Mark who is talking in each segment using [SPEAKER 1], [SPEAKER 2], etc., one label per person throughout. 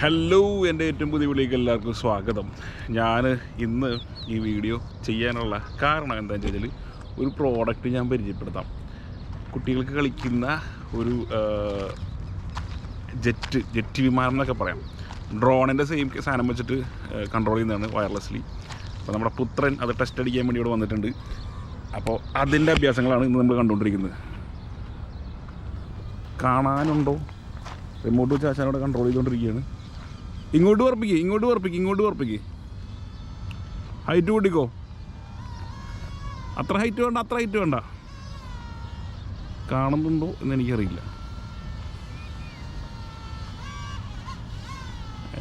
[SPEAKER 1] Hello, എൻ്റെ ഏറ്റവും പുതിയ വീഡിയോയ്ക്ക് എല്ലാവർക്കും സ്വാഗതം. ഞാൻ ഇന്ന് ഈ വീഡിയോ ചെയ്യാനുള്ള കാരണം എന്താണെന്ന് വെച്ചാൽ ഒരു പ്രോഡക്റ്റ് ഞാൻ പരിചയപ്പെടുത്താം. കുട്ടികൾക്ക് കളിക്കുന്ന ഒരു ജെറ്റ് വിമാനം എന്നൊക്കെ പറയാം. ഡ്രോണിൻ്റെ സെയിം സാധനം വെച്ചിട്ട് കൺട്രോൾ ചെയ്യുന്നതാണ് വയർലെസ്ലി. അപ്പോൾ നമ്മുടെ പുത്രൻ അത് ടെസ്റ്റ് അടിക്കാൻ വേണ്ടി ഇവിടെ വന്നിട്ടുണ്ട്. അപ്പോൾ അതിൻ്റെ അഭ്യാസങ്ങളാണ് ഇന്ന് നമ്മൾ കണ്ടുകൊണ്ടിരിക്കുന്നത്. കാണാനുണ്ടോ? റിമോട്ട് വെച്ച് ആശാനോടെ കൺട്രോൾ ചെയ്തുകൊണ്ടിരിക്കുകയാണ്. ഇങ്ങോട്ട് പറപ്പിക്ക്. ഹൈറ്റ് കൂട്ടിക്കോ. അത്ര ഹൈറ്റ് വേണ്ട. കാണുന്നുണ്ടോ എന്ന് എനിക്കറിയില്ല.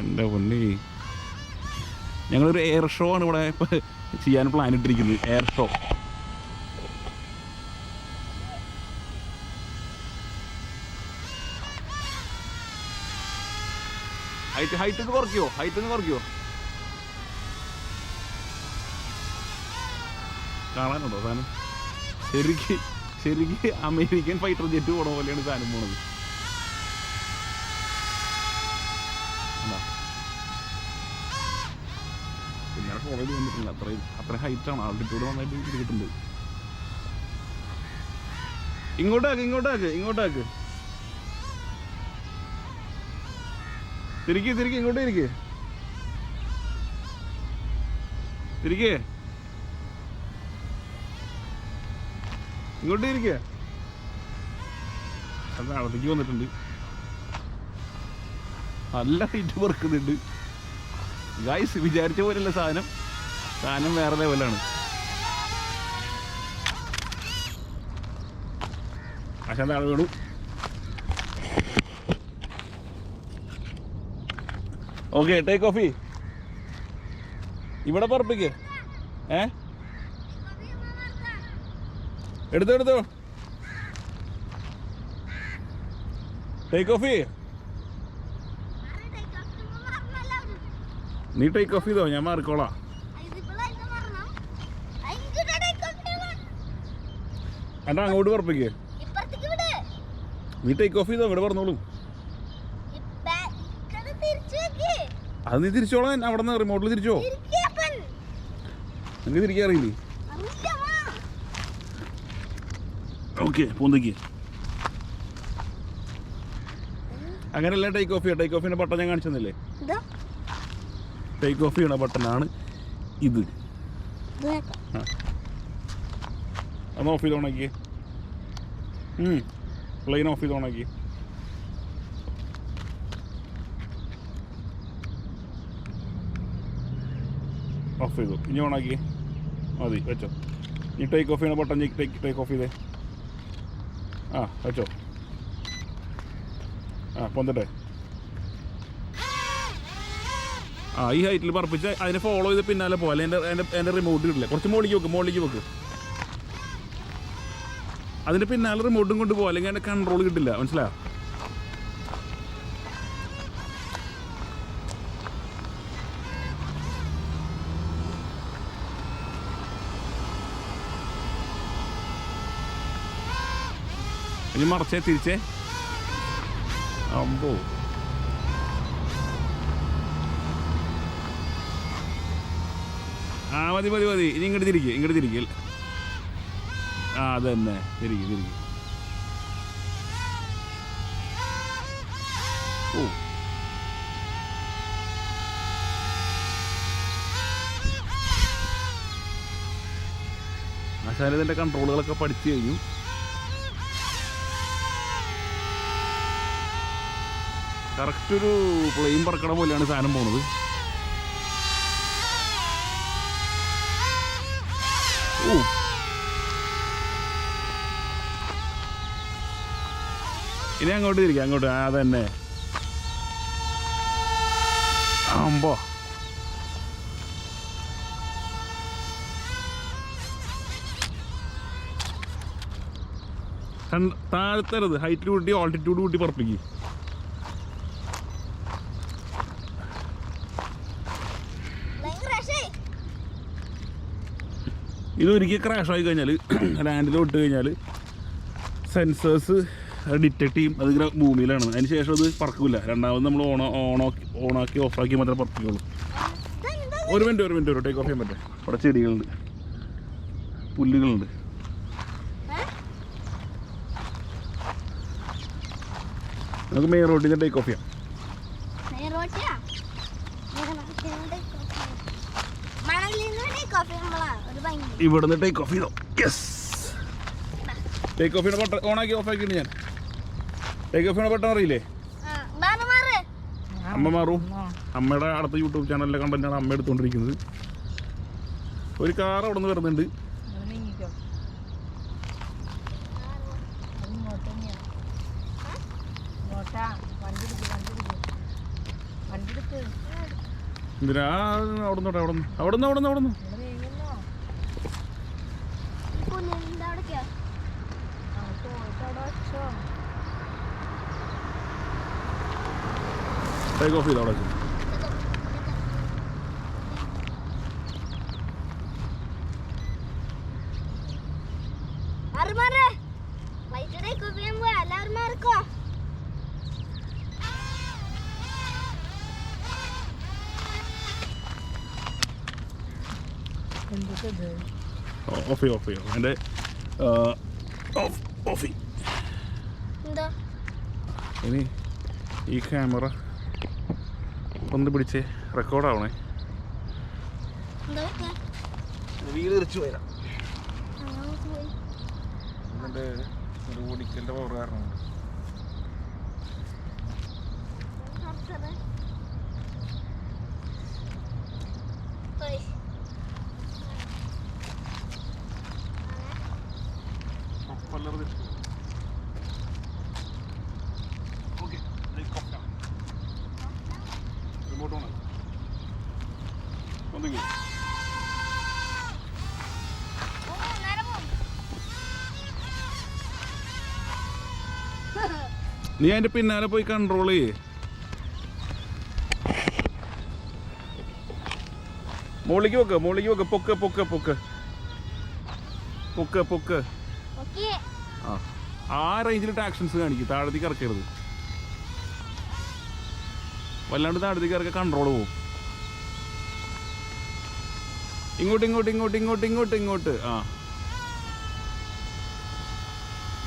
[SPEAKER 1] എൻ്റെ പൊന്നേ, ഞങ്ങളൊരു എയർ ഷോ ആണ് ഇവിടെ ചെയ്യാൻ പ്ലാൻ ഇട്ടിരിക്കുന്നത്. Air show. ഹൈറ്റ് ഒന്ന് കുറയ്ക്കുമോ? കാണാനുണ്ടോ സാധനം? ശരിക്ക് അമേരിക്കൻ ഫൈറ്റർ ജെറ്റ് പോണ പോലെയാണ് സാധനം പോണത്. പിന്നെ ഫോളോ ചെയ്ത് വന്നിട്ടില്ല. അത്ര ഹൈറ്റാണ്. ആൾട്ടിറ്റ്യൂഡ് നന്നായിട്ട് കിട്ടുന്നുണ്ട്. ഇങ്ങോട്ടാക്ക്. തിരികെ ഇങ്ങോട്ട് ഇരിക്കുക. അത് അവിടേക്ക് വന്നിട്ടുണ്ട്. നല്ല ഹൈറ്റ് പറക്കുന്നുണ്ട് ഗൈസ്. വിചാരിച്ച പോലെയല്ല സാധനം വേറെ ലെവലാണ്. പക്ഷെ ആൾ വീണു. Okay, take off. ഇവിടെ പറപ്പിക്ക്. എടുത്തോ. Take off. നീ ടേക്ക് ഓഫ് ചെയ്തോ, ഞാൻ മാറിക്കോളാം. എന്നാ അങ്ങോട്ട് പറപ്പിക്ക്. നീ ടേക്ക് ഓഫ് ചെയ്തോ, ഇവിടെ പറഞ്ഞോളൂ. അത് നീ തിരിച്ചോളാൻ. അവിടെ നിന്ന് റിമോട്ടിൽ തിരിച്ചോ. നിനക്ക് തിരിക്കാൻ അറിയില്ലേ? ഓക്കെ, പൊന്തിക്ക്. അങ്ങനെയല്ല ടേക്ക് ഓഫിന്റെ ബട്ടൺ ഞാൻ കാണിച്ചെന്നില്ലേ? ടേക്ക് ഓഫ് ചെയ്യണ ബട്ടണാണ് ഇത്. ഒന്ന് ഓഫ് ചെയ്ത് ഓണാക്കി. പ്ലെയിൻ ഓഫ് ചെയ്ത് ഓണാക്കി. ഓഫ് ചെയ്തു. ഇനി ഓണാക്കി മതി, വെച്ചോ. ഇനി ടേക്ക് ഓഫ് ചെയ്യണ ബട്ടൺ ടേക്ക് ഓഫ് ചെയ്തേ. വെച്ചോ. പൊന്തട്ടെ. ഈ ഹൈറ്റിൽ പറപ്പിച്ച് അതിനെ ഫോളോ ചെയ്ത് പിന്നാലെ പോലെ എൻ്റെ റിമോട്ട് കിട്ടില്ല. കുറച്ച് മുകളിലേക്ക് വെക്ക്. അതിൻ്റെ പിന്നാലെ റിമോട്ടും കൊണ്ട് പോകുക, അല്ലെങ്കിൽ അതിൻ്റെ കൺട്രോൾ കിട്ടില്ല. മനസ്സിലായോ? ഇനി മറച്ചേ, തിരിച്ചേ. അമ്പോ, മതി. ഇനി ഇങ്ങോട്ട് തിരിക്കുക. അത് തന്നെ, തിരികെ. ഓ, ആശാനതിൻ്റെ കൺട്രോളുകളൊക്കെ പഠിച്ചു കഴിഞ്ഞു. കറക്റ്റ് ഒരു പ്ലെയിൻ പറക്കണ പോലെയാണ് സാധനം പോണത്. ഇനി അങ്ങോട്ട് തിരിക്കാം. അതന്നെ. അമ്പോ, താഴത്തരുത്. ഹൈറ്റ് കൂട്ടി ഓൾട്ടിറ്റ്യൂഡ് കൂട്ടി പറപ്പിക്കും. ഇതൊരിക്കൽ ക്രാഷ് ആയി കഴിഞ്ഞാൽ, ലാൻഡിൽ വിട്ട് കഴിഞ്ഞാൽ സെൻസേഴ്സ് ഡിറ്റക്ട് ചെയ്യും, അതിങ്ങനെ ഭൂമിയിലാണ്. അതിന് ശേഷം അത് പറക്കില്ല. രണ്ടാമത് നമ്മൾ ഓണാക്കി ഓഫാക്കി മാത്രമേ പറക്കുകയുള്ളൂ. ഒരു മിനിറ്റ് ടേക്ക് ഓഫ് ചെയ്യാൻ പറ്റേ. അവിടെ ചെടികളുണ്ട്, പുല്ലുകളുണ്ട്. നമുക്ക് മെയിൻ റോഡിൽ നിന്ന് ടേക്ക് ഓഫ് ചെയ്യാം. ഇവിടുന്ന് ടേക്ക് ഓഫ് ചെയ്തോ. യെസ്, ടേക്ക് ഓഫ് ചെയ്യണ ബട്ടൺ ഓണാക്കി ഓഫാക്കിയിട്ട് ഞാൻ ടേക്ക് ഓഫ് ചെയ്യണ ബട്ടൺ അറിയില്ലേ? അമ്മ മാറും. അമ്മയുടെ അടുത്ത യൂട്യൂബ് ചാനലിലെ കണ്ടന്റാണ് അമ്മ എടുത്തുകൊണ്ടിരിക്കുന്നത്. ഒരു കാർ അവിടെ നിന്ന് വരുന്നുണ്ട്. എന്തിനാ അവിടുന്ന് ടേക്ക് ഓഫ് ചെയ്ത് അവിടെ വെച്ചു. ഓഫ് ചെയ്യോ എൻ്റെ ഓഫ്. ഇനി ഈ ക്യാമറ ഒന്ന് പിടിച്ച് റെക്കോർഡാവണേ. വീട് തിരിച്ചു വരാം. ഇതിൻ്റെ ഒരു ഓടിക്കലിൻ്റെ പവർ കാരണമുണ്ട്. നീ അതിൻ്റെ പിന്നാലെ പോയി കൺട്രോൾ ചെയ്യേ. മുകളിലേക്ക് വെക്ക. പൊക്ക്. ആ റേഞ്ചിലിട്ട് ആക്ഷൻസ് കാണിക്കും. താഴത്തേക്ക് ഇറക്കരുത്. വല്ലാണ്ട് താഴത്തേക്ക് ഇറക്കുക, കൺട്രോൾ പോവും. ഇങ്ങോട്ട്. ആ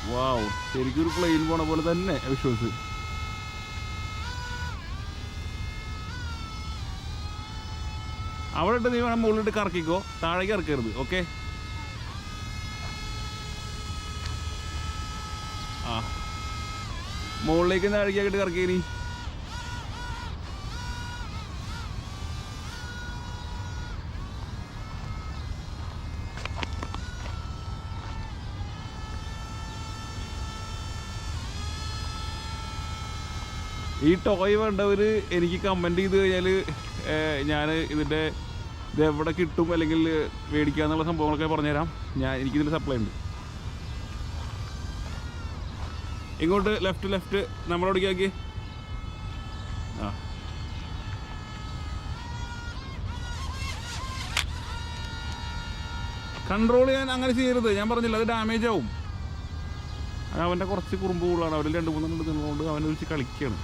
[SPEAKER 1] വാവ്, ശരിക്കും ഒരു പ്ലെയിൻ പോണ പോലെ തന്നെ വിഷ്വൽസ്. അവിടെ ഇട്ട് നീ വേണം മുകളിലിട്ട് കറക്കിക്കോ, താഴേക്ക് ഇറക്കരുത്. ഓക്കെ, ആ മുകളിലേക്ക് താഴേക്കായിട്ട് കറക്കിയ. ഈ ടോയ് വേണ്ടവർ എനിക്ക് കമൻറ്റ് ചെയ്ത് കഴിഞ്ഞാൽ ഞാൻ ഇതിൻ്റെ ഇത് എവിടെ കിട്ടും അല്ലെങ്കിൽ മേടിക്കുക എന്നുള്ള സംഭവങ്ങളൊക്കെ പറഞ്ഞുതരാം. എനിക്കിതിൽ സപ്ലൈ ഉണ്ട്. ഇങ്ങോട്ട് ലെഫ്റ്റ് നമ്മളോടേക്കാക്കി. ആ കൺട്രോൾ ചെയ്യാൻ അങ്ങനെ ചെയ്യരുത്. ഞാൻ പറഞ്ഞില്ല, അത് ഡാമേജ് ആവും. അവൻ്റെ കുറച്ച് കുറുമ്പ് കൂടുതലാണ്. അവരിൽ 2-3 നിന്നുകൊണ്ട് അവനെ വിളിച്ച് കളിക്കുകയാണ്.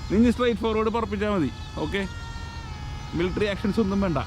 [SPEAKER 1] നീ സ്ട്രൈറ്റ് ഫോർവേഡ് പറപ്പിച്ചാൽ മതി. ഓക്കെ, മിലിറ്ററി ആക്ഷൻസ് ഒന്നും വേണ്ട.